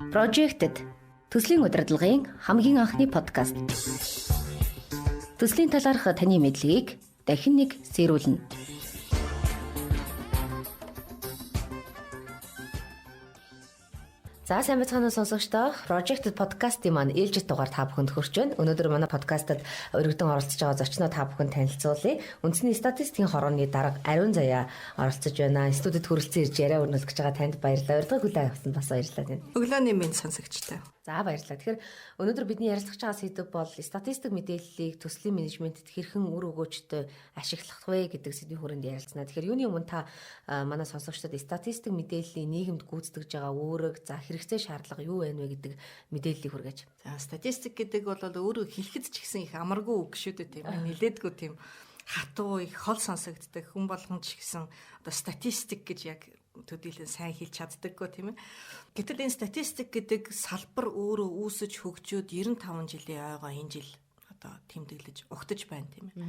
Projected төслийн удирдлагын хамгийн анхны подкаст. Төслийн талаарх таны мэдлэгийг дахин нэг сэрүүлнэ. За сайн байцгаана уу сонсогчдоо. Projected podcast-ийн маань ээлжид дугаар та бүхэнд хүрч байна. Өнөөдөр манай подкастад өргөдөн оролцож байгаа зочноо та бүхэнд танилцуулъя. Үндэсний статистикийн хорооны дарга Ариун Заяа оролцож байна. Студид хүрэлцэн ирж яриа өрнүүлж байгаа танд баярлалаа. Урьдчилан хүлээн авсан бас баярлалаа тань. Өглөөний минь сонсогчтой. За баярлалаа. Тэгэхээр өнөөдөр бидний ярилцах байгаа сэдв бол статистик мэдээллийг төслийн менежментэд хэрхэн үр өгөөжтэй ашиглах вэ гэдэг сэдвийн хүрээнд ярилцсана. Тэгэхээр юуны өмнө та манай сонсогчдод статистик мэдээллийн нийгэмд гүйцэтгэж байгаа үүрэг, за хэрэгцээ шаардлага юу вэ гэдэг мэдээллийг хүргэж. За статистик гэдэг бол өөрөө хэлэхэд ч гэсэн их амаргүй үг шүү дээ тийм ээ. Нилээдгүй тийм хатуу их хол сонсогддог хүн болгон ч гэсэн одоо статистик гэж яг төдийлөн сайн хэлж чаддаггүй тийм ээ. Гэтэл энэ статистик гэдэг салбар өөрөө үүсэж хөгжөөд 95 жилийн ойгоо энэ жил одоо тэмдэглэж угтаж байна тийм ээ.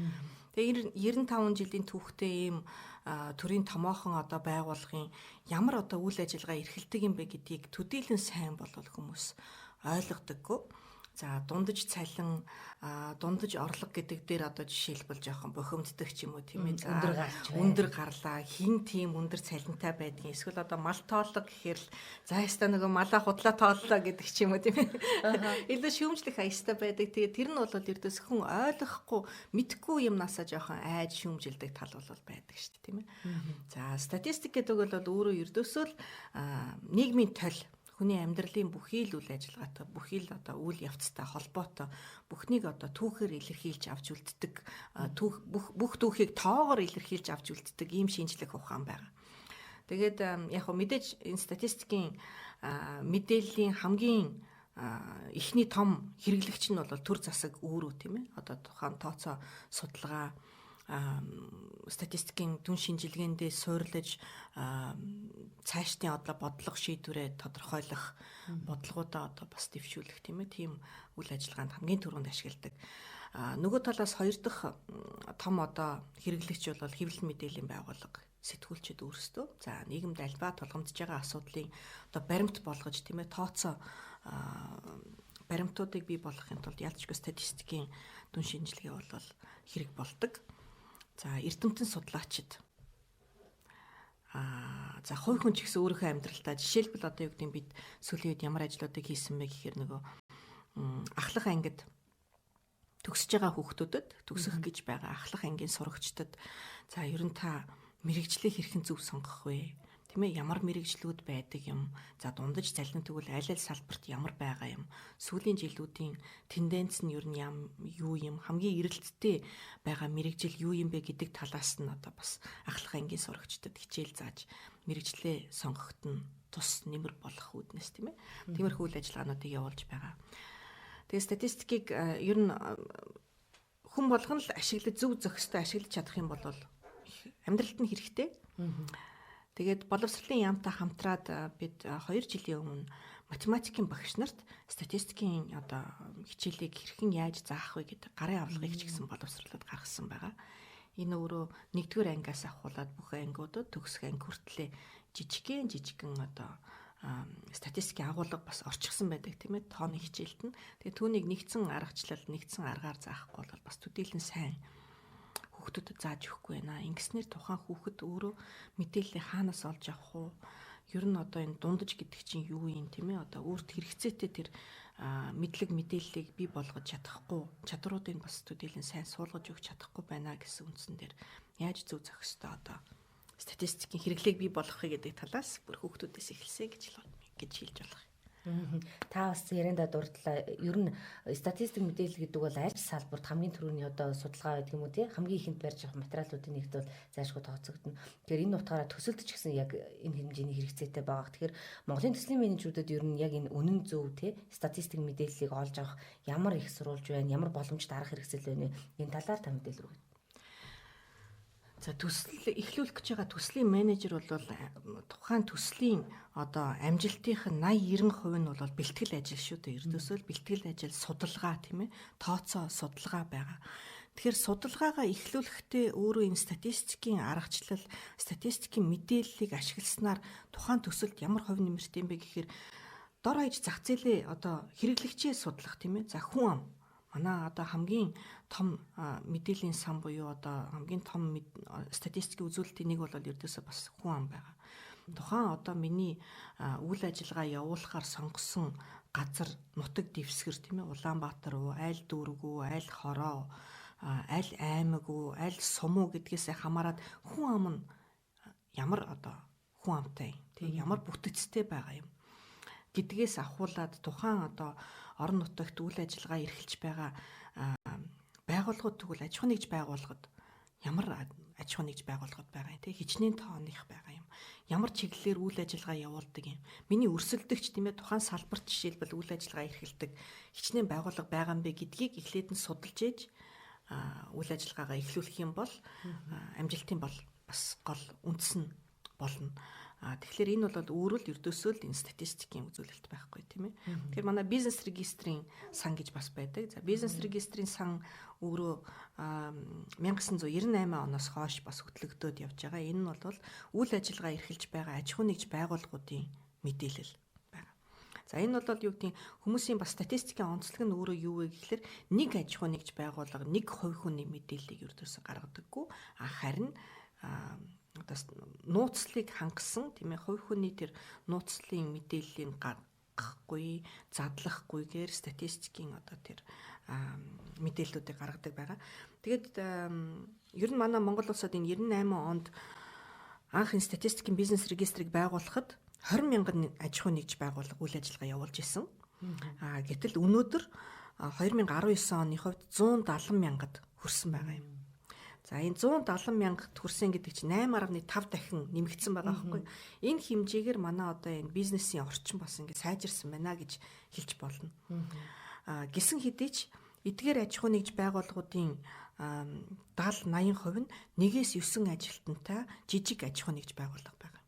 Тэгээ 95 жилийн түүхтэй ийм төрийн томоохон одоо байгууллагын ямар одоо үйл ажиллагаа эрхэлдэг юм бэ гэдгийг төдийлөн сайн болол хүмүүс ойлгодоггүй. За дундаж цалин, дундаж орлого гэдэг дээр одоо жишээлбэл жоохон бухимддаг ч юм уу тийм ээ. Өндөр гарлаа, хин тийм өндөр цалинтай байдгийн. Эсвэл одоо мал тооллого гэхээр л за яста нөгөө малаа худлаа тооллоо гэдэг ч юм уу тийм ээ. Илүү шүүмжлэх аястай байдаг. Тэгээ тэр нь бол ердөөс хүн ойлгохгүй, мэдхгүй юмнасаа жоохон айж шүүмжилдэг тал бол байдаг шүү дээ тийм ээ. За статистик гэдэг бол өөрөө ердөөсөө л нийгмийн тол хүний амьдралын бүхий л үйл ажиллагаатай, бүхий л одоо үйл явцтай холбоотой бүхнийг одоо түүхээр илэрхийлж авч үлддэг, бүх түүхийг тоогоор илэрхийлж авч үлддэг ийм шинжлэх ухаан байна. Тэгээд яг хөө мэдээж энэ статистикийн мэдээллийн хамгийн эхний том хэрэглэгч нь бол төр засаг өөрөө тийм ээ. Одоо тухайн тооцоо судалгаа статистикийн түн шинжилгээндээ суйрлаж цаашдын одоо бодлого шийдвэрээ тодорхойлох бодлогоудаа одоо бас дэвшүүлэх тийм ээ. Тийм үйл ажиллагаанд хамгийн түрүүнд ашигладаг. Нөгөө талаас хоёр дахь том одоо хэрэглэгч бол хэвлэл мэдээллийн байгууллага сэтгүүлчид өөрсдөө за нийгэмд альбаа тулгамдж байгаа асуудлыг одоо баримт болгож тийм ээ тооцоо баримтуудыг бий болгохын тулд ялцчгүй статистикийн түн шинжилгээ бол хэрэг болдог. За эрдэмтэн судлаачид за хувь хүн ч гэсэн өөрийнхөө амьдралдаа жишээлбэл одоо юу гэдэг нь бид сүүлийн үед ямар ажлуудыг хийсэн бэ гэхээр нөгөө ахлах ангид төгсөж байгаа хүүхдүүдэд төгсөх гэж байгаа ахлах ангийн сурагчдад за ер нь та мэрэгжлээ хэрхэн зөв сонгох вэ? Тийм ээ ямар мэрэгжлүүд байдаг юм? За дундаж цалин тэгвэл аль аль салбарт ямар байгаа юм? Сүүлийн жилүүдийн тенденц нь ер нь юу юм? Хамгийн эрэлттэй байгаа мэрэгжил юу юм бэ гэдэг талаас нь одоо бас ахлах ангийн сурагчдад хичээл зааж мэрэгжлээ сонгоход нь тус нэмэр болох үүднээс тийм ээ. Тиймэрхүү үйл ажиллагаануудыг явуулж байгаа. Тэгээ статистикийг ер нь хүн болгон л ашиглаж зөв зохистой ашиглаж чадах юм бол амьдралд нь хэрэгтэй. Тэгээд боловсролын яамтай хамтраад бид 2 жилийн өмнө математикийн багш нарт статистикийн одоо хичээлийг хэрхэн яаж заах вэ гэдэг гарын авлагыг ч гэсэн боловсролоод гаргасан байгаа. Энэ өөрөө 1-р ангиас ахуулаад бүх ангиудад төгсөх анги хүртлээр жижигхэн одоо статистикийн агуулга бас орчихсан байдаг тийм ээ тооны хичээлд нь. Тэгээд түүнийг нэгдсэн аргачлал, нэгдсэн аргаар заахгүй бол бас төдийлөн сайн хүүхдүүдэд зааж өгөхгүй байна. Ингэснээр тухайн хүүхэд өөрөө мэдээллийг хаанаас олж авах уу? Ер нь одоо энэ дундаж гэдэг чинь юу юм тийм ээ? Одоо өөрт хэрэгцээтэй тэр мэдлэг мэдээллийг бий болгож чадахгүй, чадруудыг бас төдийлөн сайн суулгаж өгч чадахгүй байна гэсэн үндсэн дээр яаж зөв зохистой одоо статистикийн хэрэглээг бий болгохыг гэдэг талаас бүр хүүхдүүдээс эхэлсэй гэж хэлж болох. Та бас яриандаа дурдлаа. Ер нь статистик мэдээлэл гэдэг бол аль салбарт хамгийн түрүүний одоо судалгаа байдаг юм уу тий? Хамгийн ихэнд барьж авах материалуудын нэгд бол зайлшгүй тооцогдно. Тэгэхээр энэ утгаараа төсөлд ч гэсэн яг энэ хэмжээний хэрэгцээтэй байгаа. Тэгэхээр Монголын төслийн менежерүүдэд ер нь яг энэ үнэн зөв тий? Статистик мэдээллийг олж авах ямар их сурвалж байна, ямар боломжтой арга хэрэгсэл байна вэ? Энэ талаар та мэдээлэл өгөөд. За төсөл эхлүүлэх гэж байгаа төслийн менежер бол тухайн төслийн одоо амжилтынх нь 80-90% нь бол бэлтгэл ажил шүү дээ. Ердөөсөө л бэлтгэл ажил, судалгаа тийм ээ, тооцоо судалгаа байгаа. Тэгэхээр судалгаагаа эхлүүлэхдээ өөрөө энэ статистикийн аргачлал, статистикийн мэдээллийг ашигласнаар тухайн төсөлд ямар хувь нэмэртэй юм бэ гэхээр дор хаяж зах зээлээ одоо хэрэглэгчээ судлах тийм ээ. За хүн ам манай одоо хамгийн том мэдээллийн сан буюу одоо хамгийн том статистикийн үзүүлэлтийн нэг бол ердөөсөө бас хүн ам байгаа. Тухайн одоо миний үйл ажиллагаа явуулахаар сонгосон газар нутаг дэвсгэр тийм ээ. Улаанбаатар уу, аль дүүрэг үү, аль хороо, аль аймаг уу, аль сум уу гэдгээсээ хамаарат хүн ам нь ямар одоо хүн амтай тийм ямар бүтэцтэй байгаа юм гэдгээс ахуулаад тухайн одоо орон нутагт үйл ажиллагаа эрхэлж байгаа байгууллагууд тэгвэл аж ахуйн нэгж байгууллагад ямар аж ахуйн нэгж байгууллагууд байгаа юм те хичнээн тооных байгаа юм ямар чиглэлээр үйл ажиллагаа явуулдаг юм миний өрсөлдөгч тийм ээ тухайн салбарт жишээлбэл үйл ажиллагаа эрхэлдэг хичнээн байгууллага байгаа юм бэ гэдгийг эхлээд нь судалж ээж үйл ажиллагаагаа эхлүүлэх юм бол амжилтын бол бас гол үндэс нь болно. Тэгэхээр энэ бол өөрөө л ердөөсөө л энэ статистикийн үзүүлэлт байхгүй тийм ээ. Тэгэхээр манай бизнес регистрийн сан гэж бас байдаг. За бизнес регистрийн сан өөрөө 1998 оноос хойш бас хөтлөгдөөд явж байгаа. Энэ нь бол үйл ажиллагаа эрхэлж байгаа аж ахуйн нэгж байгууллагуудын мэдээлэл байгаа. За энэ бол юу гэдэг хүмүүсийн бас статистикийн онцлог нь өөрөө юу вэ гэхээр нэг аж ахуйн нэгж байгууллага нэг хувь хүний мэдээллийг ердөөсөө гаргадаггүй. Харин одоо нууцлыг хангасан тийм ээ хувь хүний тэр нууцлын мэдээллийг гаргахгүй задлахгүйгээр статистикийн одоо тэр мэдээллүүдийг гаргадаг байгаа. Тэгээд ер нь манай Монгол улсад энэ 98 онд анх энэ статистикийн бизнес регистрийг байгуулахад 20 мянган аж ахуйн нэгж байгууллага үйл ажиллагаа явуулж исэн. Гэтэл өнөөдөр 2019 оны хувьд 170 мянгад хүрсэн байгаа юм. За энэ 170 мянгад хүрсэн гэдэг чинь 8.5 дахин нэмэгдсэн байгаа байхгүй. Энэ хэмжээгээр манай одоо энэ бизнесийн орчин бас ингэ сайжирсан байна гэж хэлж болно. Гисэн хэдий ч эдгээр аж ахуйн нэгж байгууллагуудын 70-80% нь 1-9 ажилтнтай жижиг аж ахуйн нэгж байгууллага байгаа.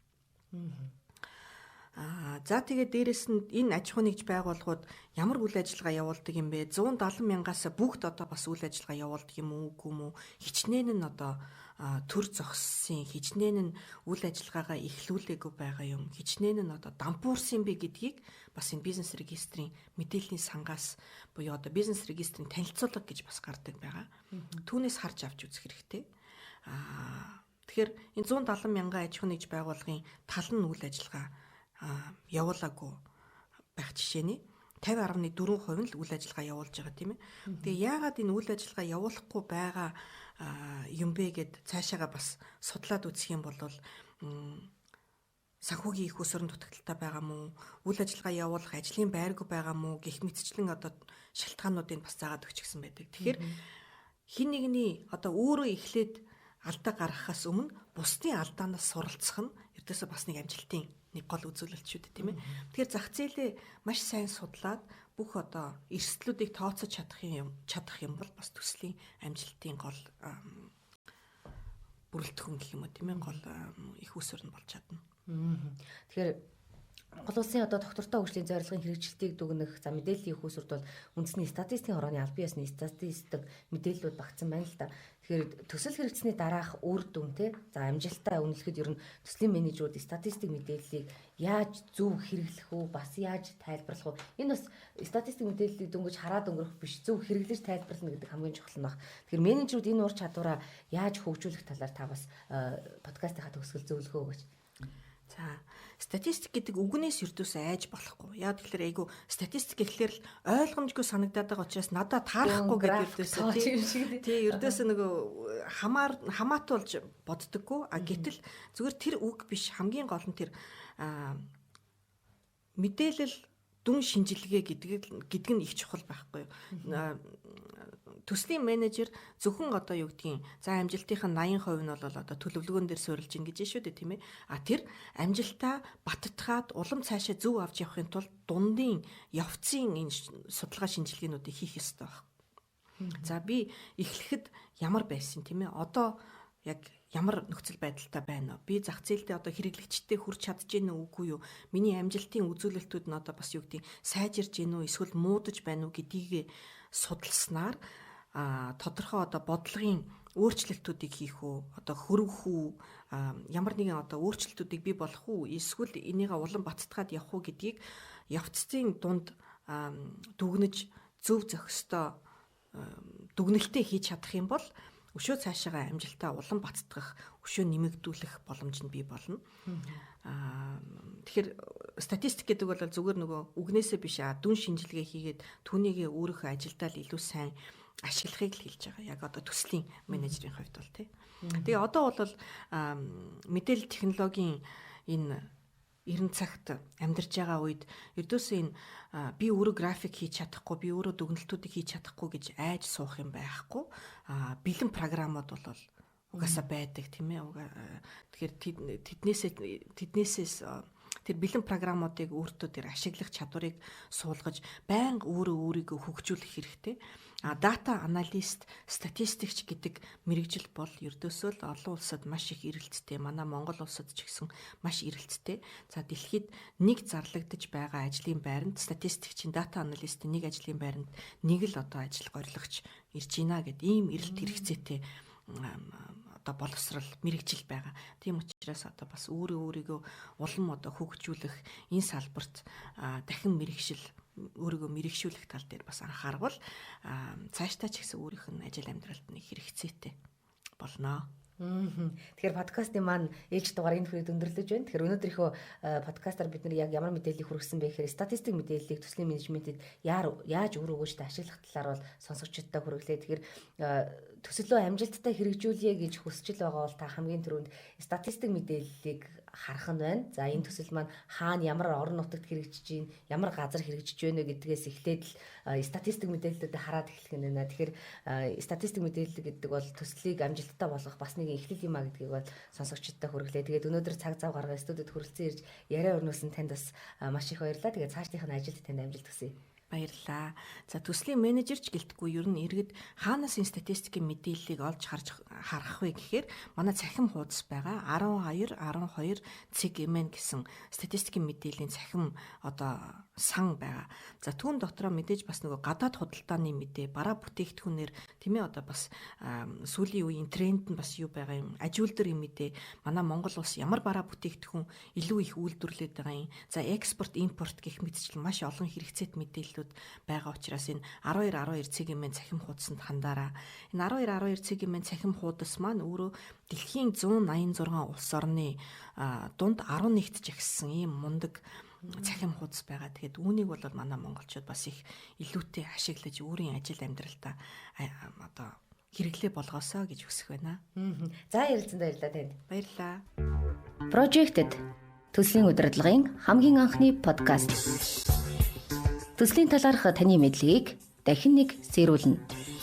За тэгээд дээрэс нь энэ аж ахуйн нэгж байгууллагууд ямар үйл ажиллагаа явуулдаг юм бэ? 170 мянгаас бүгд одоо бас үйл ажиллагаа явуулдаг юм уу үгүй юм уу? Хичнээн нь одоо төр зогссон, хичнээн нь үйл ажиллагаагаа эхлүүлээгүй байгаа юм. Хичнээн нь одоо дампуурсан бэ гэдгийг бас энэ бизнес регистрийн мэдээллийн сангаас буюу одоо бизнес регистрийн танилцуулга гэж бас гардаг байгаа. Түүнээс харж авч үзэх хэрэгтэй. Тэгэхээр энэ 170 мянган аж ахуйн нэгж байгууллагын тал нь үйл ажиллагаа явуулаагүй байх жишээний 50.4% нь л үйл ажиллагаа явуулж байгаа тийм ээ. Тэгээ яагаад энэ үйл ажиллагаа явуулахгүй байгаа юм бэ гэд цаашаага бас судлаад үзэх юм бол санхүүгийн их усрын дутагдaltaй байгаа мó үйл ажиллагаа явуулах ажлын байргүй байгаа мó гэх мэтчлэн одоо шалтгаануудыг бас заагаад өгчихсэн байдаг. Тэгэхээр хин нэгний одоо өөрөө эхлээд алдаа гаргахаас өмнө бусдын алдаанаас суралцах нь ердөөсөө бас нэг амжилтын нэг гол үзүүлэлт шүү дээ тийм ээ. Тэгэхээр зах зээлээ маш сайн судлаад бүх одоо эрсдлүүдийг тооцож чадах юм бол бас төслийн амжилтын гол бүрэлдэхүүн гэх юм уу тийм ээ гол их усүр нь болж чадна. Тэгэхээр Монгол улсын одоо доктортой хөгжлийн зорилгын хэрэгжилтийг дүгнэх за мэдээллийн их усүрд бол үндэсний статистикийн хорооны албан ёсны статистик мэдээллүүд багтсан байна л да. Тэгэхээр төсөл хэрэгжсэний дараах үр дүн те за амжилтаа үнэлэхэд ер нь төслийн менежерүүд статистик мэдээллийг яаж зөв хэрэглэх үү бас яаж тайлбарлах уу энэ бас статистик мэдээллийг дөнгөж хараад өнгөрөх биш зөв хэрэглэж тайлбарлана гэдэг хамгийн чухал нь баг. Тэгэхээр менежерүүд энэ ур чадвараа яаж хөгжүүлэх талаар та бас подкастынхаа төгсгөл зөвлөгөө өгөөч. За статистик гэдэг үгнээс ердөөсөө айж болохгүй. Яа тэгэхээр айгу статистик гэхлээр л ойлгомжгүй санагдаад байгаа учраас надад таарахгүй гэдэг ердөөсөө тий ердөөсөө нөгөө хамаатуулж боддоггүй. Гэтэл зүгээр тэр үг биш хамгийн гол нь тэр мэдээлэл дүн шинжилгээ гэдэг нь их чухал байхгүй юу. Төслийн менежер зөвхөн одоо юу гэдгийг за амжилтынх нь 80% нь бол одоо төлөвлөгөөн дээр суурилж ин гэж шүү дээ тийм ээ. Тэр амжилтаа баттгаад улам цаашаа зөв авч явахын тулд дундын явцын энэ судалгаа шинжилгээнүүдийг хийх ёстой байна. За би эхлэхэд ямар байсан тийм ээ. Одоо яг ямар нөхцөл байдалтай байна вэ? Би зах зээлдээ одоо хэрэглэгчтэй хүрч чадж гэнэ үгүй юу? Миний амжилтын үзүүлэлтүүд нь одоо бас юу гэдгийг сайжирж гэнэ үү? Эсвэл муудаж байна уу гэдгийг судалснаар тодорхой одоо бодлогын өөрчлөлтүүдийг хийх үү одоо хөрвөх үү ямар нэгэн одоо өөрчлөлтүүдийг бий болох уу эсвэл энийгээ улам баттгаад явах уу гэдгийг явцдын дунд дүгнэж зөв зохистой дүгнэлтээ хийж чадах юм бол өшөө цаашаа амжилтаа улам бацдах, өшөө нэмэгдүүлэх боломж нь бий болно. Тэгэхээр статистик гэдэг бол зүгээр нөгөө үгнээсээ биш дүн шинжилгээ хийгээд түүнийгээ өөрийнхөө ажилдаа л илүү сайн ашиглахыг л хэлж байгаа. Яг одоо төслийн менежерийн хувьд бол тий. Тэгээ одоо бол мэдээлэл технологийн энэ 90 цагт амьдарч байгаа үед ердөөсөө энэ би өөрөө график хийж чадахгүй, би өөрөө дүгнэлтүүдийг хийж чадахгүй гэж айж суух юм байхгүй. Бэлэн програмууд бол угаасаа байдаг тийм ээ. Тэгэхээр тэднээсээс тэр бэлэн програмуудыг өөртөө тэр ашиглах чадварыг суулгаж байнга өөрийгөө хөгжүүлэх хэрэгтэй. Дата аналист, статистикч гэдэг мэргэжил бол ердөөсөө л олон улсад маш их эрэлттэй. Манай Монгол улсад ч гэсэн маш эрэлттэй. За дэлхийд нэг зарлагдж байгаа ажлын байранд статистикчийн, дата аналистийн нэг ажлын байранд нэг л одоо ажил горилгоч ирж байна гэд ийм эрэлт хэрэгцээтэй одоо боловсрал мэргэжил байгаа. Тийм учраас одоо бас өөрийгөө улам одоо хөгжүүлэх энэ салбарт дахин өөрийгөө мэрэгшүүлэх тал дээр бас анхаарвал цаашдаа ч гэсэн өөрийнх нь ажил амьдралд нэг хэрэгцээтэй болно. Тэгэхээр подкастын маань ээлж дугаар энэ хүрээд өндөрлөж байна. Тэгэхээр өнөөдрийнхөө подкастаар бид нар яг ямар мэдээллийг хүргэсэн бэ гэхээр статистик мэдээллийг төслийн менежментэд яаж өөр өгөөжтэй ашиглах талаар бол сонсогчдод хүргэлээ. Тэгэхээр төсөлөө амжилттай хэрэгжүүлье гэж хүсэж байгаа бол та хамгийн түрүүнд статистик мэдээллийг харах нь байна. За энэ төсөл маань хаана ямар орон нутагт хэрэгжиж байна, ямар газар хэрэгжиж байна гэдгээс эхлээд л статистик мэдээллүүдэд хараад эхлэх нь байна. Тэгэхээр статистик мэдээлэл гэдэг бол төслийг амжилттай болгох бас нэг эхлэл юм а гэдгийг бол сонсогчдод хүргэлээ. Тэгээд өнөөдөр цаг зав гаргаад студид хүрэлцэн ирж яриа өрнүүлсэн танд бас маш их баярлалаа. Тэгээд цаашдынх нь ажилд танд амжилт хүсье. Баярлалаа. За төслийн менежерч гэлтгүй ер нь иргэд хаанаас энэ статистикийн мэдээллийг олж харах вэ гэхээр манай цахим хуудас байгаа 12 CGMN гэсэн статистикийн мэдээллийн цахим одоо сан байгаа. За түүн дотроо мэдээж бас нөгөө гадаад худалдааны мэдээ, бараа бүтээгдэхүүнээр тийм ээ одоо бас сүүлийн үеийн тренд нь бас юу байгаа юм, аж үйлдвэрийн мэдээ, манай Монгол улс ямар бараа бүтээгдэхүүн илүү их үйлдвэрлэдэг байгаа юм. За экспорт, импорт гэх мэтчил маш олон хэрэгцээт мэдээлэл байгаа учраас энэ 12 CGMN цахим хуудасанд хандаараа. Энэ 12 CGMN цахим хуудас маань өөрөө дэлхийн 186 улс орны дунд 11-т жагссан ийм мундаг цахим хуудас байгаа. Тэгээд үүнийг бол манай монголчууд бас их илүүтэй ашиглаж өөрийн ажил амьдралтаа одоо хэрэглээ болгоосоо гэж хүсэх байна. За ярилцсанд баярлалаа танд. Баярлалаа. Projected төслийн удирдлагын хамгийн анхны подкаст. Төслийн талаарх таны мэдлэгийг дахин нэг сэрүүлнэ.